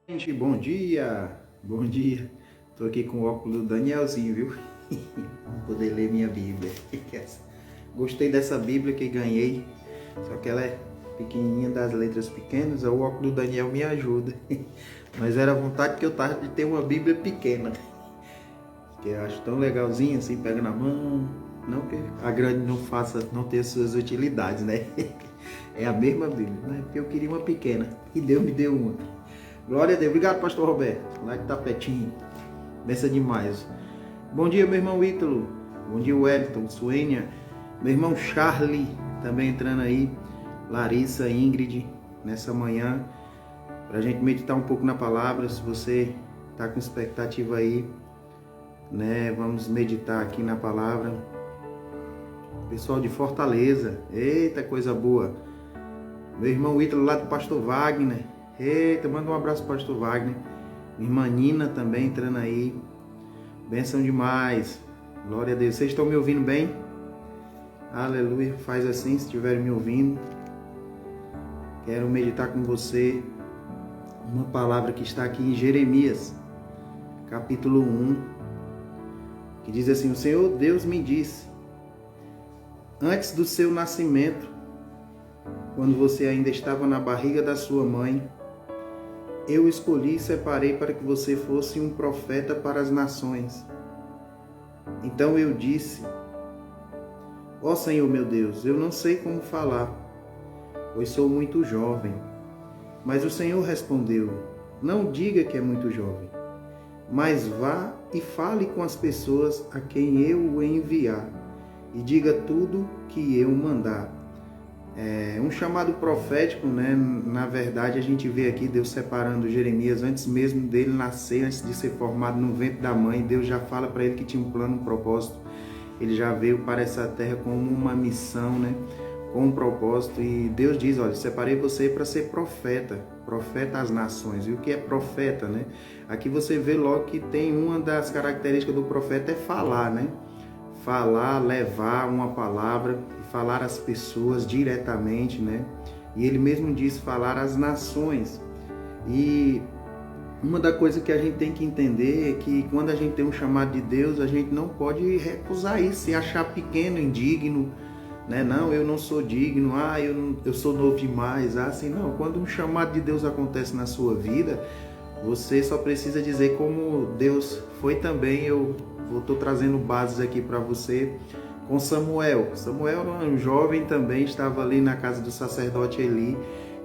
Gente, bom dia. Tô aqui com o óculos do Danielzinho, viu? Para poder ler minha Bíblia. Gostei dessa Bíblia que ganhei, só que ela é pequenininha, das letras pequenas, o óculos do Daniel me ajuda. Mas era a vontade que eu tava de ter uma Bíblia pequena, que eu acho tão legalzinha assim, pega na mão. Não que a grande não tenha suas utilidades, né? É a mesma Bíblia, né? Porque eu queria uma pequena e Deus me deu uma. Glória a Deus. Obrigado, pastor Roberto. Lá que tá pertinho. Benção demais. Bom dia, meu irmão Ítalo. Bom dia, Wellington, Suênia. Meu irmão Charlie, também entrando aí. Larissa, Ingrid, nessa manhã. Pra gente meditar um pouco na palavra. Se você tá com expectativa aí, né? Vamos meditar aqui na palavra. Pessoal de Fortaleza. Eita, coisa boa. Meu irmão Ítalo, lá do pastor Wagner. Eita, manda um abraço para o pastor Wagner. Minha irmã Nina também entrando aí. Benção demais. Glória a Deus. Vocês estão me ouvindo bem? Aleluia. Faz assim se estiverem me ouvindo. Quero meditar com você uma palavra que está aqui em Jeremias, capítulo 1, que diz assim: o Senhor Deus me disse, antes do seu nascimento, quando você ainda estava na barriga da sua mãe, eu escolhi e separei para que você fosse um profeta para as nações. Então eu disse, ó Senhor meu Deus, eu não sei como falar, pois sou muito jovem. Mas o Senhor respondeu, não diga que é muito jovem, mas vá e fale com as pessoas a quem eu o enviar, e diga tudo que eu mandar. É um chamado profético, né? Na verdade, a gente vê aqui Deus separando Jeremias antes mesmo dele nascer, antes de ser formado no ventre da mãe. Deus já fala para ele que tinha um plano, um propósito. Ele já veio para essa terra com uma missão, né? Com um propósito. E Deus diz, olha, separei você para ser profeta, profeta às nações. E o que é profeta, né? Aqui você vê logo que tem uma das características do profeta é falar, né? Falar, levar uma palavra, falar às pessoas diretamente, né? E ele mesmo diz falar às nações. E uma da coisa que a gente tem que entender é que quando a gente tem um chamado de Deus, a gente não pode recusar isso, se achar pequeno, indigno, né? Não, eu não sou digno, eu sou novo demais, assim, não. Quando um chamado de Deus acontece na sua vida, você só precisa dizer como Deus foi também. Eu estou trazendo bases aqui para você com Samuel. Samuel era um jovem também, estava ali na casa do sacerdote Eli.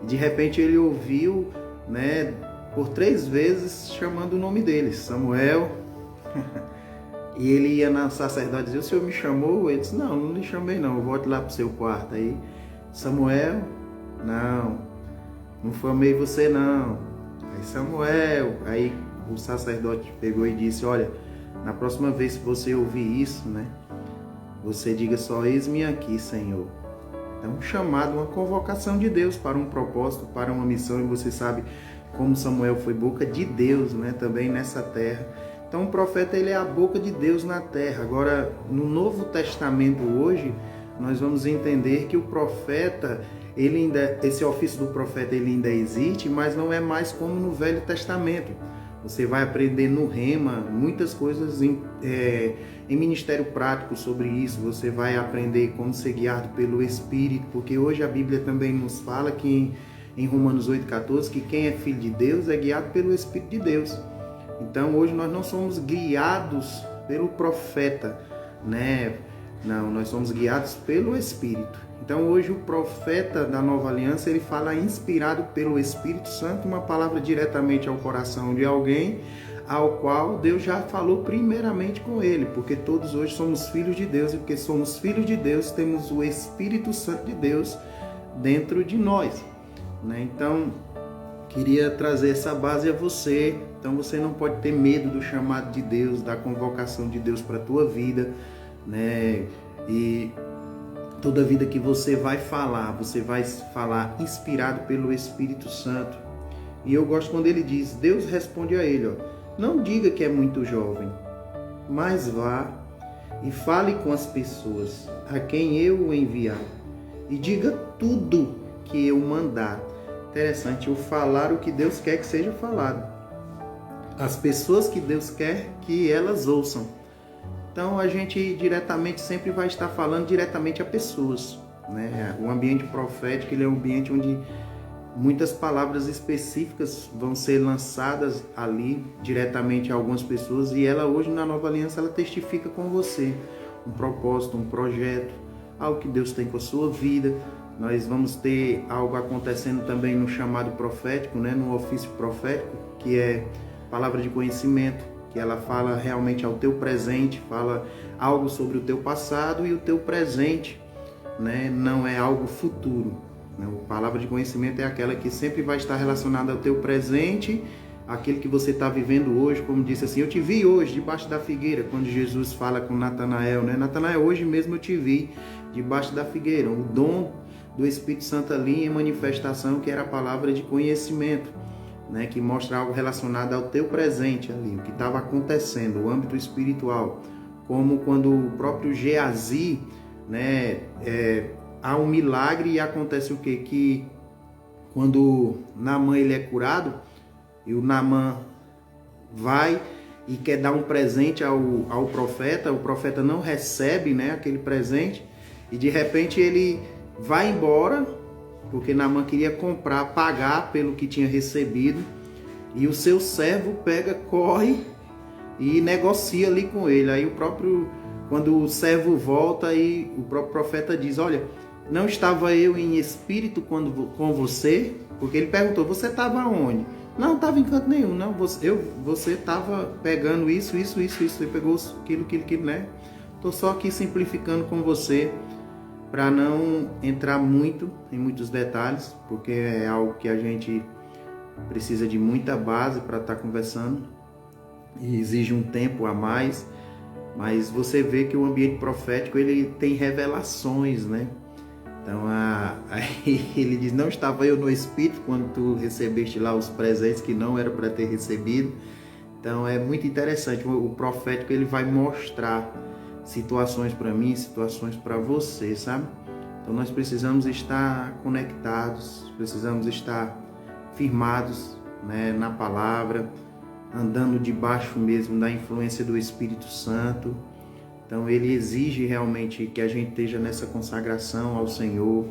E de repente ele ouviu, né, por 3 vezes chamando o nome dele, Samuel. E ele ia no sacerdote e dizia, o senhor me chamou? Ele disse, não lhe chamei não, volte lá para o seu quarto. Aí, Samuel, não formei você não. Aí Samuel, aí o sacerdote pegou e disse, olha, na próxima vez que você ouvir isso, né, você diga só, eis-me aqui, Senhor. É um chamado, uma convocação de Deus para um propósito, para uma missão, e você sabe como Samuel foi boca de Deus, né, também nessa terra. Então o profeta, ele é a boca de Deus na terra. Agora, no Novo Testamento hoje, nós vamos entender que o profeta, esse ofício do profeta ele ainda existe, mas não é mais como no Velho Testamento. Você vai aprender no Rema muitas coisas em ministério prático sobre isso. Você vai aprender como ser guiado pelo Espírito, porque hoje a Bíblia também nos fala que em Romanos 8,14, que quem é filho de Deus é guiado pelo Espírito de Deus. Então hoje nós não somos guiados pelo profeta, né? Não, nós somos guiados pelo Espírito. Então hoje o profeta da Nova Aliança, ele fala inspirado pelo Espírito Santo, uma palavra diretamente ao coração de alguém, ao qual Deus já falou primeiramente com ele, porque todos hoje somos filhos de Deus, e porque somos filhos de Deus, temos o Espírito Santo de Deus dentro de nós, né? Então, queria trazer essa base a você. Então você não pode ter medo do chamado de Deus, da convocação de Deus para a tua vida, né? E toda vida que você vai falar inspirado pelo Espírito Santo. E eu gosto quando ele diz, Deus responde a ele, ó, não diga que é muito jovem, mas vá e fale com as pessoas a quem eu o enviar, e diga tudo que eu mandar. Interessante, o falar o que Deus quer que seja falado. As pessoas que Deus quer que elas ouçam. Então a gente diretamente sempre vai estar falando diretamente a pessoas, né? O ambiente profético, ele é um ambiente onde muitas palavras específicas vão ser lançadas ali diretamente a algumas pessoas, e ela hoje na Nova Aliança ela testifica com você um propósito, um projeto, algo que Deus tem com a sua vida. Nós vamos ter algo acontecendo também no chamado profético, né? No ofício profético, que é palavra de conhecimento, que ela fala realmente ao teu presente, fala algo sobre o teu passado e o teu presente, né? Não é algo futuro. A palavra de conhecimento é aquela que sempre vai estar relacionada ao teu presente, aquele que você está vivendo hoje, como disse assim, eu te vi hoje debaixo da figueira, quando Jesus fala com Natanael, né? Natanael, hoje mesmo eu te vi debaixo da figueira, o dom do Espírito Santo ali em manifestação, que era a palavra de conhecimento, né? Que mostra algo relacionado ao teu presente ali, o que estava acontecendo, o âmbito espiritual, como quando o próprio Geazi, né, há um milagre e acontece o quê? Que quando Naamã ele é curado, e o Naamã vai e quer dar um presente ao profeta, o profeta não recebe, né, aquele presente, e de repente ele vai embora, porque Naamã queria comprar, pagar pelo que tinha recebido, e o seu servo pega, corre e negocia ali com ele. Aí quando o servo volta, aí o próprio profeta diz, olha, não estava eu em espírito com você? Porque ele perguntou, você estava onde? Não, estava em canto nenhum. Não, você estava pegando isso. Você pegou aquilo, né? Estou só aqui simplificando com você para não entrar muito em muitos detalhes, porque é algo que a gente precisa de muita base para estar conversando e exige um tempo a mais. Mas você vê que o ambiente profético ele tem revelações, né? Então, aí ele diz, não estava eu no Espírito quando tu recebeste lá os presentes que não era para ter recebido. Então, é muito interessante. O profético ele vai mostrar situações para mim, situações para você, sabe? Então, nós precisamos estar conectados, precisamos estar firmados, né, na palavra, andando debaixo mesmo da influência do Espírito Santo. Então ele exige realmente que a gente esteja nessa consagração ao Senhor,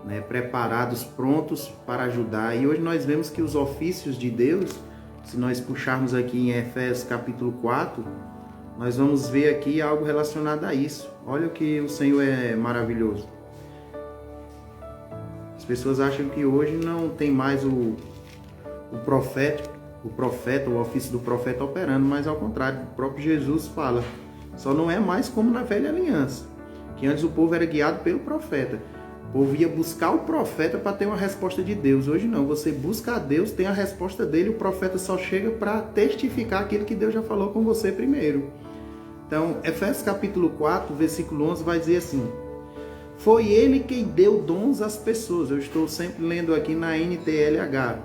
né, preparados, prontos para ajudar. E hoje nós vemos que os ofícios de Deus, se nós puxarmos aqui em Efésios capítulo 4, nós vamos ver aqui algo relacionado a isso. Olha o que o Senhor é maravilhoso. As pessoas acham que hoje não tem mais o profeta, o ofício do profeta operando, mas ao contrário, o próprio Jesus fala. Só não é mais como na velha aliança, que antes o povo era guiado pelo profeta. O povo ia buscar o profeta para ter uma resposta de Deus. Hoje não, você busca a Deus, tem a resposta dele, o profeta só chega para testificar aquilo que Deus já falou com você primeiro. Então, Efésios capítulo 4, versículo 11 vai dizer assim, foi ele quem deu dons às pessoas. Eu estou sempre lendo aqui na NTLH.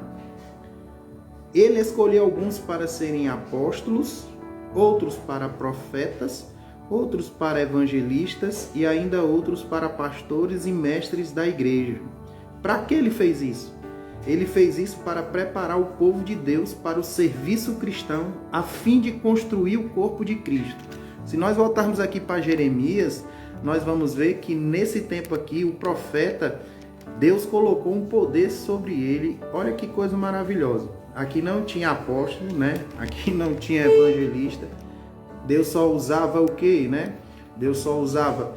Ele escolheu alguns para serem apóstolos, outros para profetas, outros para evangelistas e ainda outros para pastores e mestres da igreja. Para que ele fez isso? Ele fez isso para preparar o povo de Deus para o serviço cristão, a fim de construir o corpo de Cristo. Se nós voltarmos aqui para Jeremias, nós vamos ver que nesse tempo aqui, o profeta, Deus colocou um poder sobre ele. Olha que coisa maravilhosa. Aqui não tinha apóstolo, né? Aqui não tinha evangelista. Deus só usava o quê, né? Deus só usava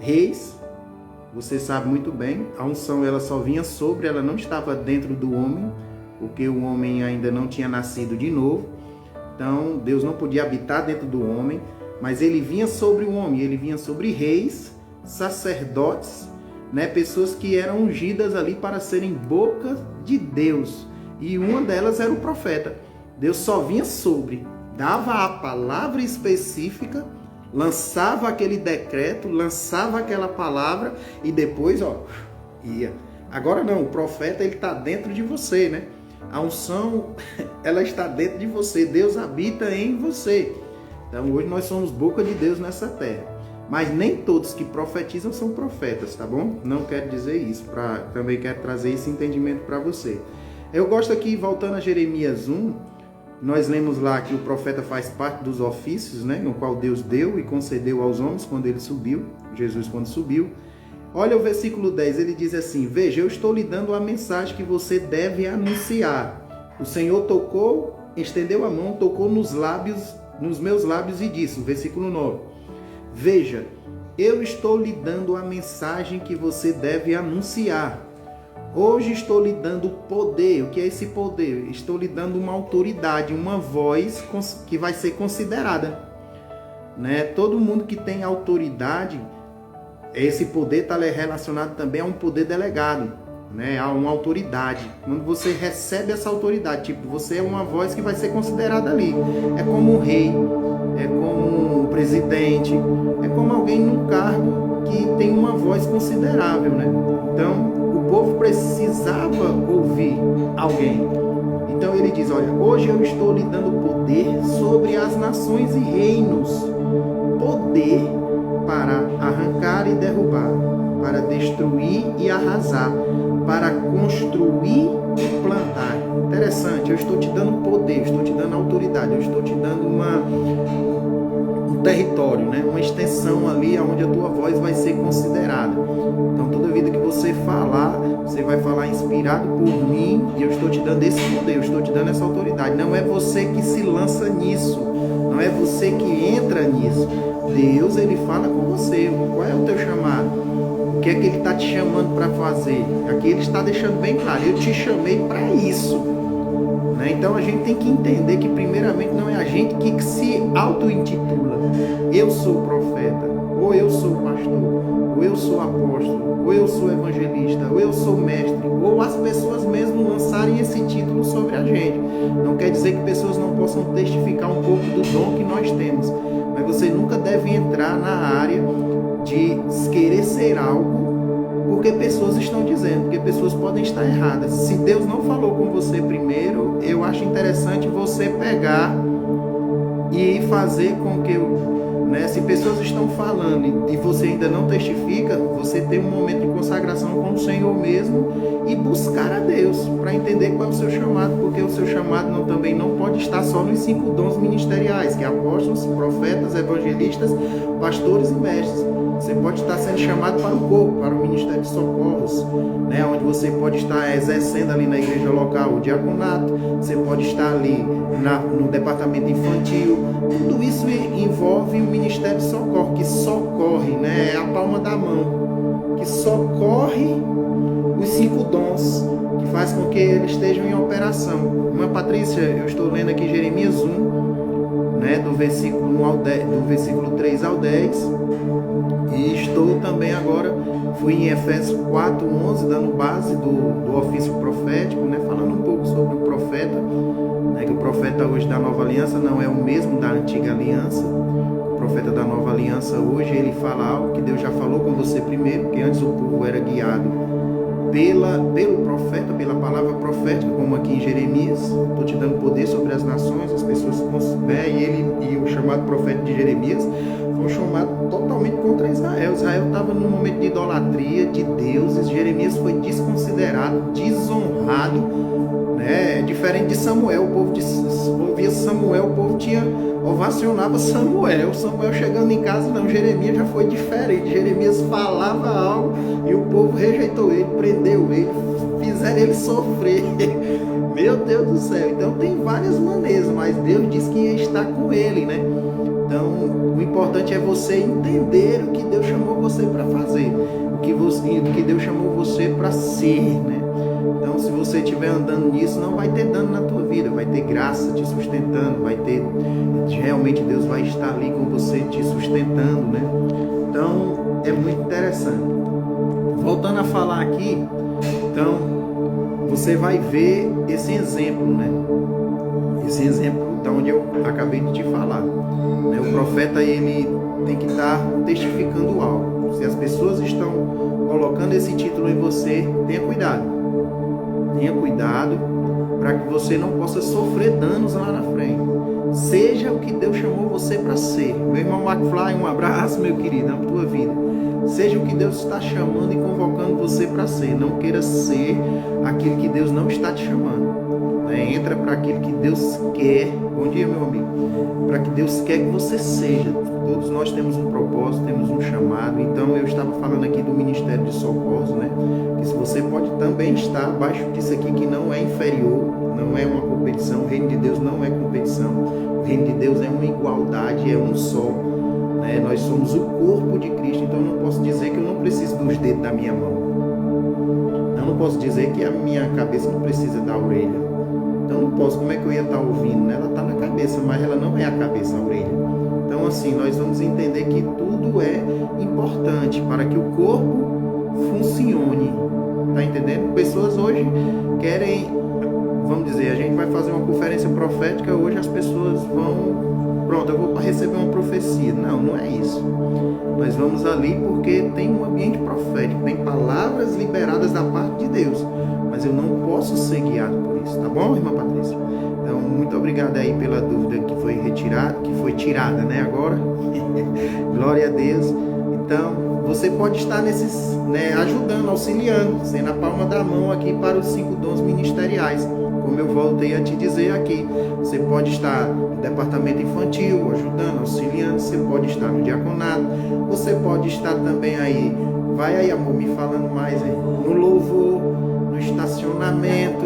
reis. Você sabe muito bem, a unção ela só vinha sobre, ela não estava dentro do homem, porque o homem ainda não tinha nascido de novo. Então, Deus não podia habitar dentro do homem, mas ele vinha sobre o homem, ele vinha sobre reis, sacerdotes, né? Pessoas que eram ungidas ali para serem boca de Deus. E uma delas era o profeta. Deus só vinha sobre, dava a palavra específica, lançava aquele decreto, lançava aquela palavra e depois, ia. Agora não, o profeta ele está dentro de você, né? A unção, ela está dentro de você. Deus habita em você. Então hoje nós somos boca de Deus nessa terra. Mas nem todos que profetizam são profetas, tá bom? Não quero dizer isso, também quero trazer esse entendimento para você. Eu gosto aqui, voltando a Jeremias 1, nós lemos lá que o profeta faz parte dos ofícios, né, no qual Deus deu e concedeu aos homens quando ele subiu, Jesus quando subiu. Olha o versículo 10, ele diz assim: veja, eu estou lhe dando a mensagem que você deve anunciar. O Senhor tocou, estendeu a mão, tocou nos meus lábios e disse, versículo 9, veja, eu estou lhe dando a mensagem que você deve anunciar. Hoje estou lhe dando poder. O que é esse poder? Estou lhe dando uma autoridade, uma voz que vai ser considerada, né? Todo mundo que tem autoridade, esse poder está relacionado também a um poder delegado, né? A uma autoridade. Quando você recebe essa autoridade, tipo, você é uma voz que vai ser considerada ali. É como um rei, é como um presidente, é como alguém num cargo que tem uma voz considerável, né? Então, o povo precisava ouvir alguém. Então ele diz, olha, hoje eu estou lhe dando poder sobre as nações e reinos. Poder para arrancar e derrubar, para destruir e arrasar, para construir e plantar. Interessante, eu estou te dando poder, eu estou te dando autoridade, eu estou te dando um território, né? Uma extensão ali onde a tua voz vai ser considerada. Então toda vida que você falar, você vai falar inspirado por mim e eu estou te dando esse poder, eu estou te dando essa autoridade. Não é você que se lança nisso, não é você que entra nisso. Deus, ele fala com você. Qual é o teu chamado? O que é que ele está te chamando para fazer? Aqui ele está deixando bem claro, eu te chamei para isso. Então a gente tem que entender que primeiramente não é a gente que se auto-intitula. Eu sou profeta, ou eu sou pastor, ou eu sou apóstolo, ou eu sou evangelista, ou eu sou mestre, ou as pessoas mesmo lançarem esse título sobre a gente. Não quer dizer que pessoas não possam testificar um pouco do dom que nós temos, mas você nunca deve entrar na área de querer ser algo porque pessoas estão dizendo, porque pessoas podem estar erradas. Se Deus não falou com você primeiro, eu acho interessante você pegar e fazer com que, né, se pessoas estão falando e você ainda não testifica, você tem um momento de consagração com o Senhor mesmo e buscar a Deus para entender qual é o seu chamado, porque o seu chamado também não pode estar só nos 5 dons ministeriais, que é apóstolos, profetas, evangelistas, pastores e mestres. Você pode estar sendo chamado para o corpo, para o Ministério de Socorros, né, onde você pode estar exercendo ali na igreja local o diaconato, você pode estar ali no departamento infantil. Tudo isso envolve o Ministério de Socorro, que socorre, né, é a palma da mão, que socorre os 5 dons, que faz com que eles estejam em operação. Irmã Patrícia, eu estou lendo aqui Jeremias 1, né, do versículo 3 ao 10, e estou também agora, fui em Efésios 4:11, dando base do ofício profético, né, falando um pouco sobre o profeta, né, que o profeta hoje da nova aliança não é o mesmo da antiga aliança. O profeta da nova aliança hoje, ele fala algo que Deus já falou com você primeiro, porque antes o povo era guiado pelo profeta, pela palavra profética, como aqui em Jeremias. Estou te dando poder sobre as nações, as pessoas e o chamado profeta de Jeremias foi um chamado totalmente contra Israel. Israel estava num momento de idolatria de deuses. Jeremias foi desconsiderado, desonrado, né? Diferente de Samuel, o povo ouvia Samuel, o povo ovacionava Samuel chegando em casa. Não, Jeremias já foi diferente. Jeremias falava algo e o povo rejeitou ele, prendeu ele, fizeram ele sofrer. Meu Deus do céu. Então tem várias maneiras, mas Deus disse que ia estar com ele, né? Então o importante é você entender o que Deus chamou você para fazer, o que Deus chamou você para ser, né? Então, se você estiver andando nisso, não vai ter dano na tua vida, vai ter graça te sustentando, realmente Deus vai estar ali com você te sustentando, né? Então, é muito interessante. Voltando a falar aqui, então, você vai ver esse exemplo, né? Esse exemplo da onde eu acabei de te falar, né? O profeta, ele tem que estar testificando algo. Se as pessoas estão colocando esse título em você, tenha cuidado para que você não possa sofrer danos lá na frente. Seja o que Deus chamou você para ser. Meu irmão McFly, um abraço, meu querido, na tua vida. Seja o que Deus está chamando e convocando você para ser. Não queira ser aquilo que Deus não está te chamando. Entra para aquilo que Deus quer. Bom dia, meu amigo. Para que Deus quer que você seja. Todos nós temos um propósito, temos um chamado. Então eu estava falando aqui do Ministério de Socorros, né? Que se você pode também estar abaixo disso aqui, que não é inferior, não é uma competição. O reino de Deus não é competição. O reino de Deus é uma igualdade, é um só. Né? Nós somos o corpo de Cristo. Então eu não posso dizer que eu não preciso dos dedos da minha mão. Eu não posso dizer que a minha cabeça não precisa da orelha. Então não posso, como é que eu ia estar ouvindo? Ela está na cabeça, mas ela não é a cabeça, a orelha. Então assim, nós vamos entender que tudo é importante para que o corpo funcione. Tá entendendo? Pessoas hoje querem, vamos dizer, a gente vai fazer uma conferência profética, hoje as pessoas vão, pronto, eu vou receber uma profecia. Não, não é isso. Nós vamos ali porque tem um ambiente profético, tem palavras liberadas da parte de Deus, mas eu não posso ser guiado por isso, tá bom, irmã Patrícia? Então, muito obrigado aí pela dúvida que foi retirada, que foi tirada, né, agora. Glória a Deus. Então, você pode estar nesses, né, ajudando, auxiliando, sendo a palma da mão aqui para os 5 dons ministeriais. Como eu voltei a te dizer aqui, você pode estar no departamento infantil, ajudando, auxiliando, você pode estar no diaconato, você pode estar também aí, vai aí, amor, me falando mais aí, no louvor, no estacionamento,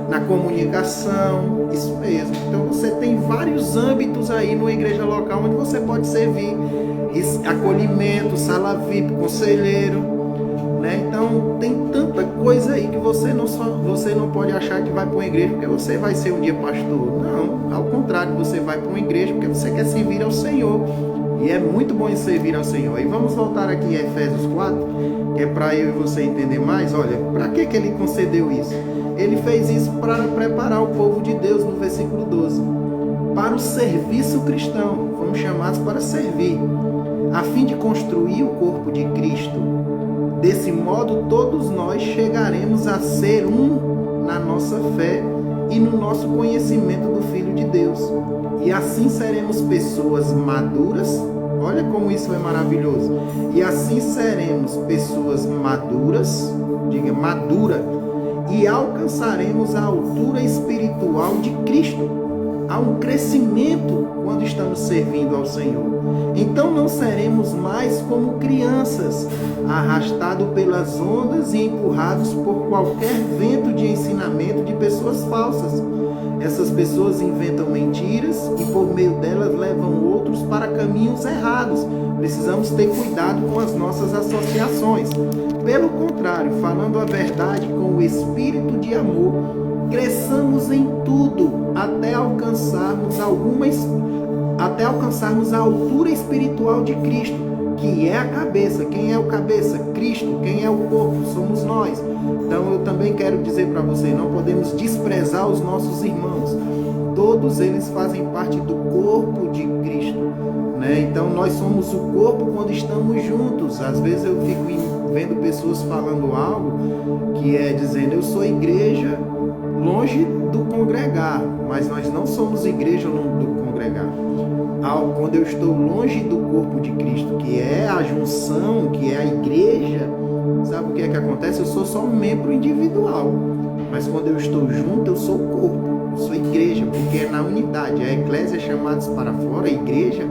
na comunicação, isso mesmo. Então você tem vários âmbitos aí numa igreja local onde você pode servir, acolhimento, sala VIP, conselheiro, né? Então tem tanta coisa aí que você não pode achar que vai para uma igreja porque você vai ser um dia pastor. Não, ao contrário, você vai para uma igreja porque você quer servir ao Senhor. E é muito bom servir ao Senhor. E vamos voltar aqui a Efésios 4, que é para eu e você entender mais. Olha, para que ele concedeu isso? Ele fez isso para preparar o povo de Deus, no versículo 12, para o serviço cristão. Fomos chamados para servir, a fim de construir o corpo de Cristo. Desse modo, todos nós chegaremos a ser um na nossa fé e no nosso conhecimento do Filho de Deus. E assim seremos pessoas maduras. Olha como isso é maravilhoso. E assim seremos pessoas maduras, diga madura, e alcançaremos a altura espiritual de Cristo. Há um crescimento quando estamos servindo ao Senhor. Então não seremos mais como crianças, arrastados pelas ondas e empurrados por qualquer vento de ensinamento de pessoas falsas. Essas pessoas inventam mentiras e por meio delas levam outros para caminhos errados. Precisamos ter cuidado com as nossas associações. Pelo contrário, falando a verdade com o espírito de amor, cresçamos em tudo até alcançarmos a altura espiritual de Cristo, que é a cabeça. Quem é o cabeça? Cristo. Quem é o corpo? Somos nós. Então eu também quero dizer para você, não podemos desprezar os nossos irmãos. Todos eles fazem parte do corpo de Cristo, né? Então nós somos o corpo quando estamos juntos. Às vezes eu fico vendo pessoas falando algo que é dizendo, eu sou igreja longe do congregar, mas nós não somos igreja do congregar. Quando eu estou longe do corpo de Cristo, que é a junção, que é a igreja, sabe o que é que acontece? Eu sou só um membro individual, mas quando eu estou junto, eu sou corpo, eu sou igreja, porque é na unidade. A eclésia é chamados para fora, a igreja,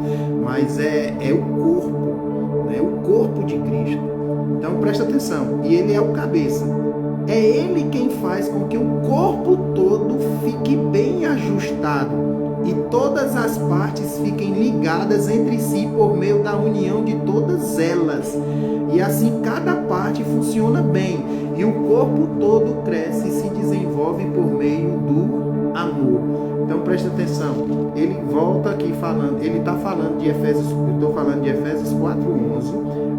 mas é o corpo, né? O corpo de Cristo. Então presta atenção, e ele é o cabeça. É ele quem faz com que o corpo todo fique bem ajustado e todas as partes fiquem ligadas entre si por meio da união de todas elas. E assim cada parte funciona bem e o corpo todo cresce e se desenvolve por meio do amor. Então presta atenção, ele volta aqui falando, ele está falando de Efésios, eu estou falando de Efésios 4:11,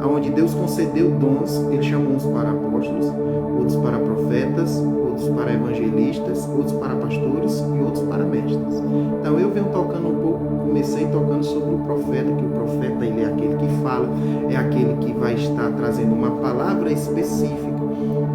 onde Deus concedeu dons. Ele chamou uns para apóstolos, outros para profetas, outros para evangelistas, outros para pastores e outros para mestres. Então eu venho tocando um pouco, comecei tocando sobre o profeta, que o profeta ele é aquele que fala, é aquele que vai estar trazendo uma palavra específica.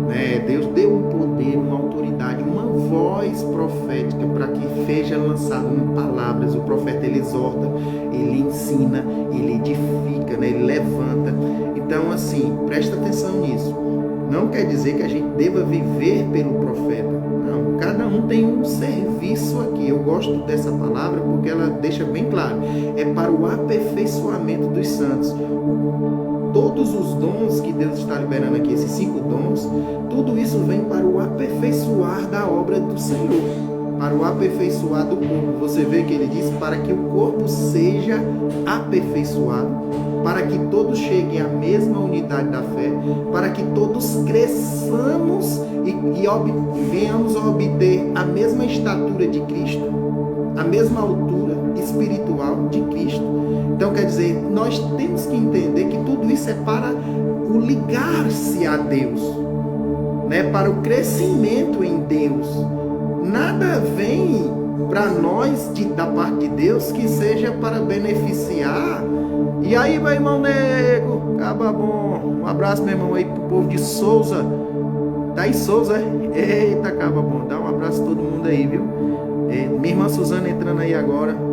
né? Deus deu um poder, uma autoridade, uma voz profética para que seja lançado palavras. O profeta, ele exorta, ele ensina, ele edifica, né? Ele levanta. Então, assim, presta atenção nisso. Não quer dizer que a gente deva viver pelo profeta. Não, cada um tem um serviço aqui. Eu gosto dessa palavra porque ela deixa bem claro. É para o aperfeiçoamento dos santos. Todos os dons que Deus está liberando aqui, esses 5 dons, tudo isso vem para o aperfeiçoar da obra do Senhor, para o aperfeiçoar do corpo. Você vê que ele diz para que o corpo seja aperfeiçoado, para que todos cheguem à mesma unidade da fé, para que todos cresçamos e venhamos a obter a mesma estatura de Cristo, a mesma altura espiritual de Cristo. Então, quer dizer, nós temos que entender que tudo isso é para o ligar-se a Deus, né? Para o crescimento em Deus. Nada vem para nós da parte de Deus que seja para beneficiar. E aí, meu irmão nego, acaba bom. Um abraço, meu irmão, aí pro povo de Souza. Daí Souza, eita, acaba bom. Dá um abraço a todo mundo aí, viu? Minha irmã Suzana entrando aí agora.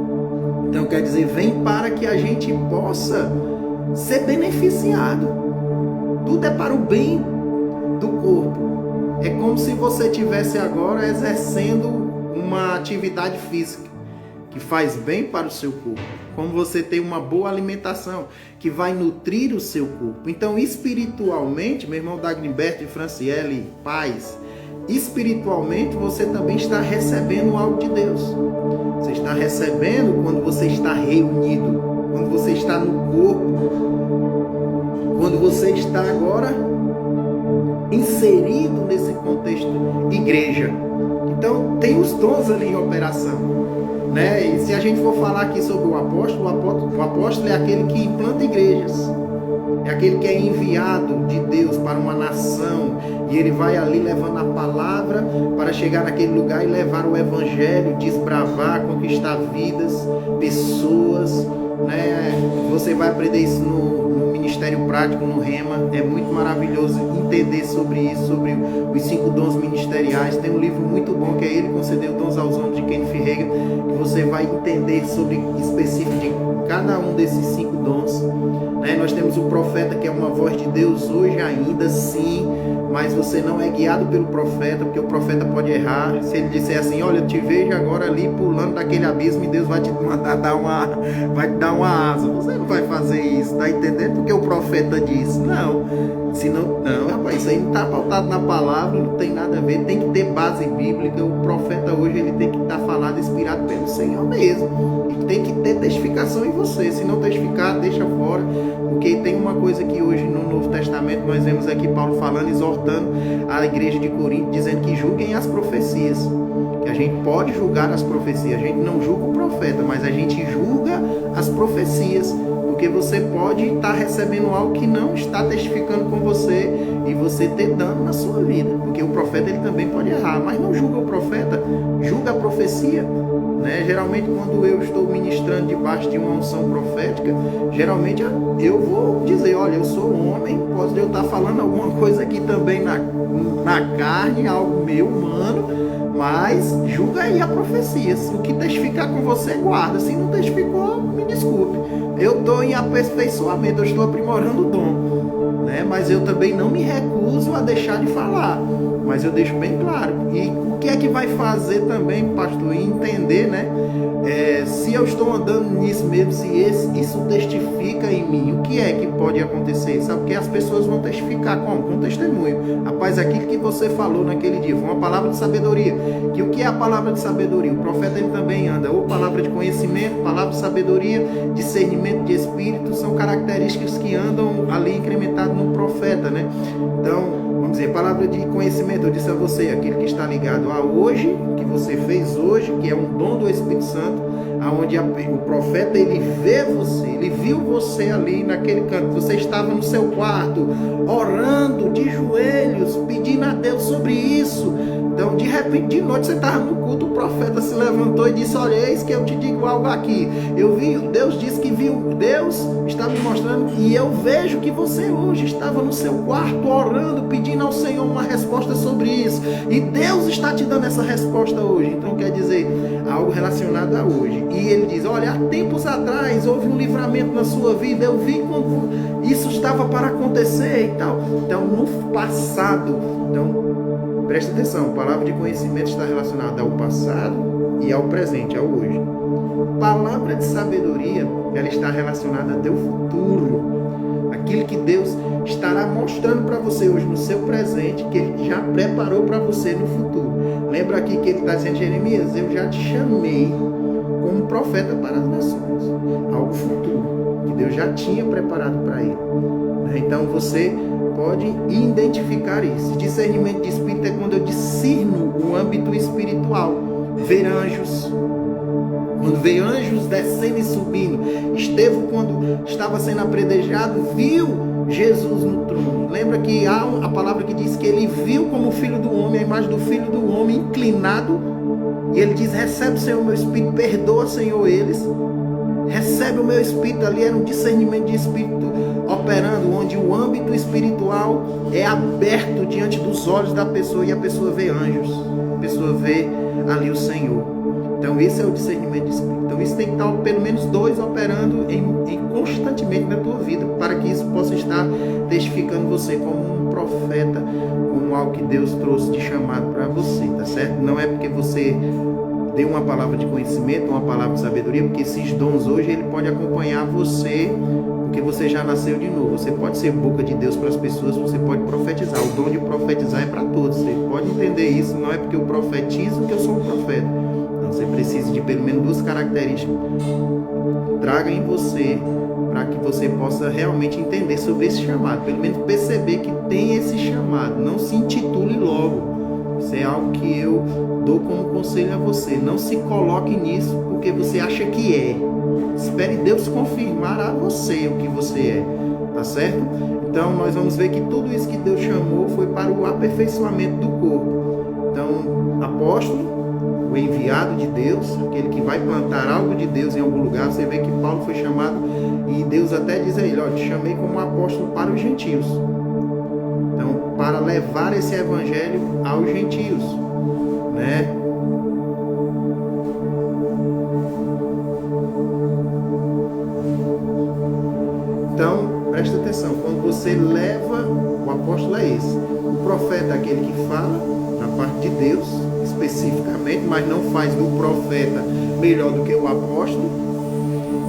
Então, quer dizer, vem para que a gente possa ser beneficiado. Tudo é para o bem do corpo. É como se você estivesse agora exercendo uma atividade física que faz bem para o seu corpo. Como você tem uma boa alimentação que vai nutrir o seu corpo. Então, espiritualmente, meu irmão Dagnberto e Franciele, paz, espiritualmente você também está recebendo algo de Deus. Você está recebendo quando você está reunido, quando você está no corpo, quando você está agora inserido nesse contexto igreja. Então tem os dons ali em operação, né? E se a gente for falar aqui sobre o apóstolo é aquele que implanta igrejas. É aquele que é enviado de Deus para uma nação e ele vai ali levando a palavra para chegar naquele lugar e levar o evangelho, desbravar, conquistar vidas, pessoas, né? Você vai aprender isso no Ministério Prático, no Rema. É muito maravilhoso entender sobre isso, sobre os 5 dons ministeriais. Tem um livro muito bom que é Ele Concedeu Dons aos Homens, de Kenneth Hagin, que você vai entender sobre específico de cada um desses 5 dons. Nós temos o profeta, que é uma voz de Deus hoje ainda, sim, mas você não é guiado pelo profeta, porque o profeta pode errar. Se ele disser assim, olha, eu te vejo agora ali pulando daquele abismo e Deus vai te mandar vai te dar uma asa, você não vai fazer isso, tá entendendo? Porque o profeta disse, não, rapaz, isso aí não está pautado na palavra, não tem nada a ver, tem que ter base bíblica. O profeta hoje, ele tem que estar falado, inspirado pelo Senhor mesmo, e tem que ter testificação em você. Se não testificar, deixa fora, porque tem uma coisa que hoje no Novo Testamento nós vemos aqui Paulo falando, exortando a igreja de Corinto, dizendo que julguem as profecias, que a gente pode julgar as profecias. A gente não julga o profeta, mas a gente julga as profecias, porque você pode estar recebendo algo que não está testificando com você e você ter dano na sua vida, porque o profeta, ele também pode errar, mas não julga o profeta, julga a profecia, né? Geralmente quando eu estou ministrando debaixo de uma unção profética, geralmente eu vou dizer, olha, eu sou um homem, posso eu estar falando alguma coisa aqui também na carne, algo meu, humano, mas julga aí a profecia. Se o que testificar com você, guarda. Se não testificou, me desculpe. Eu estou em aperfeiçoamento, eu estou aprimorando o dom, né? Mas eu também não me recuso a deixar de falar, mas eu deixo bem claro. E o que é que vai fazer também, pastor, entender, né? Se eu estou andando nisso mesmo, se isso testifica em mim, o que é que pode acontecer? Sabe? Porque as pessoas vão testificar como? Com testemunho. Rapaz, aquilo que você falou naquele dia foi uma palavra de sabedoria. Que o que é a palavra de sabedoria? O profeta, ele também anda, ou palavra de conhecimento, palavra de sabedoria, discernimento de espírito, são características que andam ali incrementadas no profeta, né? Então, vamos dizer, palavra de conhecimento, eu disse a você, aquele que está ligado a hoje, que você fez hoje, que é um dom do Espírito Santo, aonde o profeta, ele vê você, ele viu você ali naquele canto, você estava no seu quarto, orando de joelhos, pedindo a Deus sobre isso, Então, de repente, de noite, você estava no culto, o profeta se levantou e disse: olha, eis que eu te digo algo aqui. Eu vi, Deus disse que viu, Deus está me mostrando, e eu vejo que você hoje estava no seu quarto orando, pedindo ao Senhor uma resposta sobre isso. E Deus está te dando essa resposta hoje. Então, quer dizer, algo relacionado a hoje. E ele diz: olha, há tempos atrás houve um livramento na sua vida, eu vi quando isso estava para acontecer e tal. Então, no passado, presta atenção, a palavra de conhecimento está relacionada ao passado e ao presente, ao hoje. Palavra de sabedoria, ela está relacionada ao teu futuro. Aquilo que Deus estará mostrando para você hoje no seu presente, que Ele já preparou para você no futuro. Lembra aqui que Ele está dizendo: Jeremias, eu já te chamei como profeta para as nações. Algo futuro, que Deus já tinha preparado para ele. Então você pode identificar isso. Discernimento de espírito é quando eu discerno o âmbito espiritual. Ver anjos. Quando vê anjos descendo e subindo. Estevão, quando estava sendo apredejado, viu Jesus no trono. Lembra que há a palavra que diz que ele viu como o Filho do Homem, a imagem do Filho do Homem inclinado. E ele diz: recebe, Senhor, o meu espírito, perdoa, Senhor, eles. Recebe o meu espírito. Ali era um discernimento de espírito operando, onde o âmbito espiritual é aberto diante dos olhos da pessoa e a pessoa vê anjos, a pessoa vê ali o Senhor. Então esse é o discernimento de espírito. Então isso tem que estar pelo menos 2 operando constantemente na tua vida, para que isso possa estar testificando você como um profeta, como algo que Deus trouxe de chamado para você, tá certo? Não é porque você dê uma palavra de conhecimento, uma palavra de sabedoria, porque esses dons hoje ele pode acompanhar você, porque você já nasceu de novo. Você pode ser boca de Deus para as pessoas, você pode profetizar. O dom de profetizar é para todos. Você pode entender isso. Não é porque eu profetizo que eu sou um profeta. Então você precisa de pelo menos 2 características. Traga em você, para que você possa realmente entender sobre esse chamado. Pelo menos perceber que tem esse chamado. Não se intitule logo. Isso é algo que eu dou como conselho a você. Não se coloque nisso porque você acha que é. Espere Deus confirmar a você o que você é. Tá certo? Então nós vamos ver que tudo isso que Deus chamou foi para o aperfeiçoamento do corpo. Então, apóstolo, o enviado de Deus, aquele que vai plantar algo de Deus em algum lugar. Você vê que Paulo foi chamado e Deus até diz a ele: ó, te chamei como apóstolo para os gentios. Então, para levar esse evangelho aos gentios, né? Então, presta atenção, quando você leva, o apóstolo é esse. O profeta é aquele que fala na parte de Deus, especificamente, mas não faz do profeta melhor do que o apóstolo.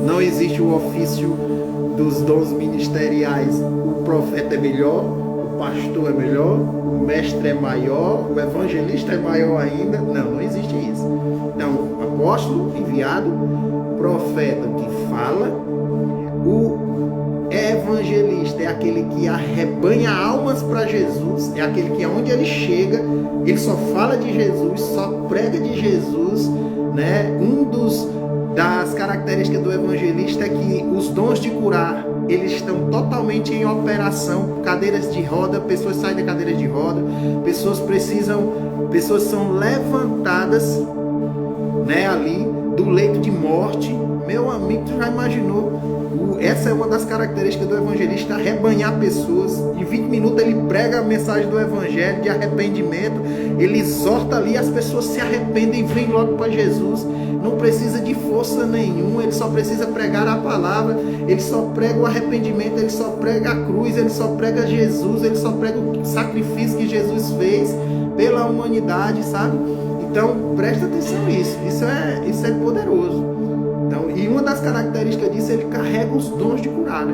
Não existe o ofício dos dons ministeriais, o profeta é melhor, o pastor é melhor, o mestre é maior, o evangelista é maior ainda. Não existe isso. Então, apóstolo, enviado, profeta que fala, o evangelista é aquele que arrebanha almas para Jesus, é aquele que onde ele chega, ele só fala de Jesus, só prega de Jesus, né? Das características do evangelista é que os dons de curar, eles estão totalmente em operação. Cadeiras de roda, pessoas saem da cadeira de roda, pessoas são levantadas, né, ali do leito de morte. Meu amigo, tu já imaginou? Essa é uma das características do evangelista, arrebanhar pessoas. Em 20 minutos ele prega a mensagem do evangelho de arrependimento, ele exorta ali, as pessoas se arrependem e vêm logo para Jesus. Não precisa de força nenhuma, ele só precisa pregar a palavra, ele só prega o arrependimento, ele só prega a cruz, ele só prega Jesus, ele só prega o sacrifício que Jesus fez pela humanidade, sabe? Então presta atenção nisso, isso é poderoso. Então, e uma das características disso, ele carrega os dons de curar, né?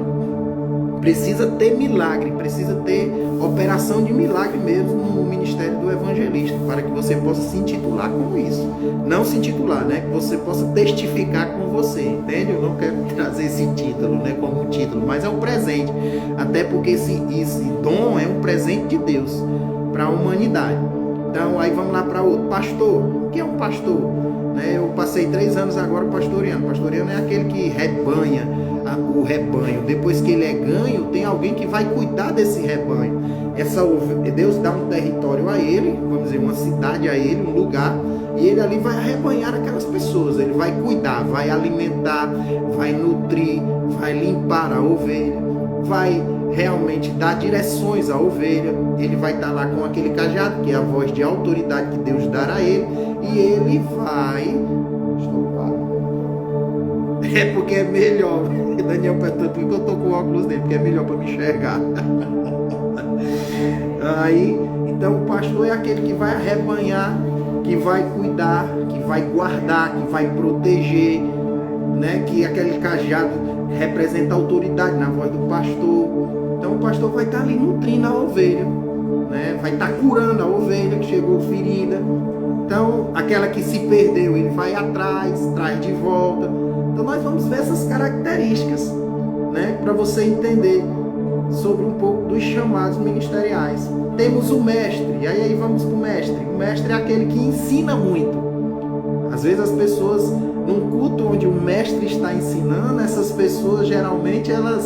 Precisa ter milagre, precisa ter operação de milagre mesmo no ministério do evangelista, para que você possa se intitular como isso. Não se intitular, né? Que você possa testificar com você, entende? Eu não quero trazer esse título, né, como um título, mas é um presente. Até porque esse dom é um presente de Deus para a humanidade. Então aí vamos lá para outro. Pastor, o que é um pastor? Né? Eu passei 3 anos agora pastoreando. Pastoreando é aquele que rebanha o rebanho. Depois que ele é ganho, tem alguém que vai cuidar desse rebanho. Deus dá um território a ele, vamos dizer, uma cidade a ele, um lugar, e ele ali vai arrebanhar aquelas pessoas. Ele vai cuidar, vai alimentar, vai nutrir, vai limpar a ovelha, vai realmente dar direções à ovelha. Ele vai estar lá com aquele cajado, que é a voz de autoridade que Deus dará a ele, e ele vai... É porque é melhor. Daniel perguntou por que eu estou com o óculos dele, porque é melhor para me enxergar. Aí, então o pastor é aquele que vai arrebanhar, que vai cuidar, que vai guardar, que vai proteger, né? Que aquele cajado representa a autoridade na voz do pastor. Então o pastor vai estar ali nutrindo a ovelha, né? Vai estar curando a ovelha que chegou ferida. Então aquela que se perdeu, ele vai atrás, traz de volta. Então nós vamos ver essas características, né? Para você entender sobre um pouco dos chamados ministeriais. Temos o mestre, e aí vamos para o mestre. O mestre é aquele que ensina muito. Às vezes as pessoas, num culto onde o mestre está ensinando, essas pessoas geralmente elas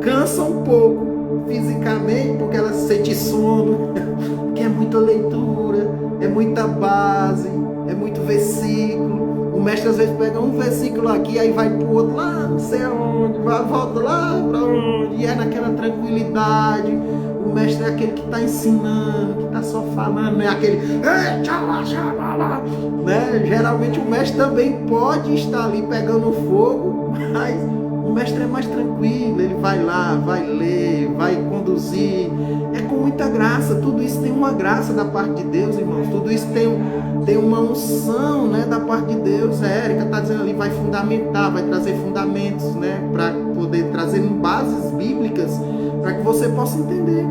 cansam um pouco fisicamente, porque elas sentem sono, porque é muita leitura, é muita base, é muito versículo. O mestre às vezes pega um versículo aqui, aí vai para o outro lá, não sei aonde, volta lá para onde, e é naquela tranquilidade. O mestre é aquele que está ensinando, que está só falando, não é aquele... Né? Geralmente o mestre também pode estar ali pegando fogo, mas o mestre é mais tranquilo, ele vai lá, vai ler, vai conduzir, é com muita graça. Tudo isso tem uma graça da parte de Deus, irmãos, tudo isso tem uma unção, né, da parte de Deus. A Érica está dizendo ali, vai fundamentar, vai trazer fundamentos, né, para poder trazer bases bíblicas, para que você possa entender.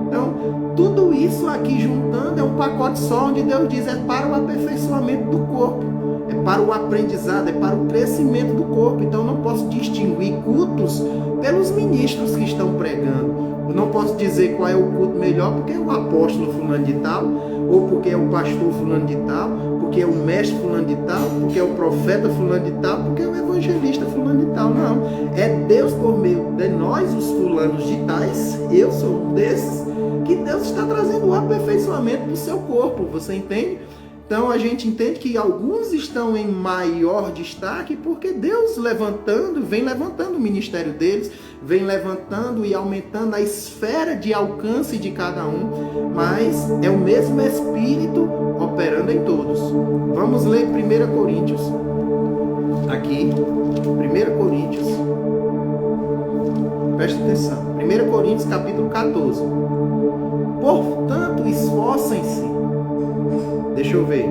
Então, tudo isso aqui juntando é um pacote só, onde Deus diz, é para o aperfeiçoamento do corpo, é para o aprendizado, é para o crescimento do corpo. Então, eu não posso distinguir cultos pelos ministros que estão pregando. Eu não posso dizer qual é o culto melhor, porque é o apóstolo fulano de tal, ou porque é o pastor fulano de tal, porque é o mestre fulano de tal, porque é o profeta fulano de tal, porque é o evangelista fulano de tal. Não, é Deus por meio de nós, os fulanos de tais, eu sou um desses, que Deus está trazendo o aperfeiçoamento do seu corpo, você entende? Então a gente entende que alguns estão em maior destaque porque Deus vem levantando o ministério deles, vem levantando e aumentando a esfera de alcance de cada um, mas é o mesmo Espírito operando em todos. Vamos ler 1 Coríntios, aqui, 1 Coríntios, preste atenção, 1 Coríntios capítulo 14. Portanto, esforcem-se. Deixa eu ver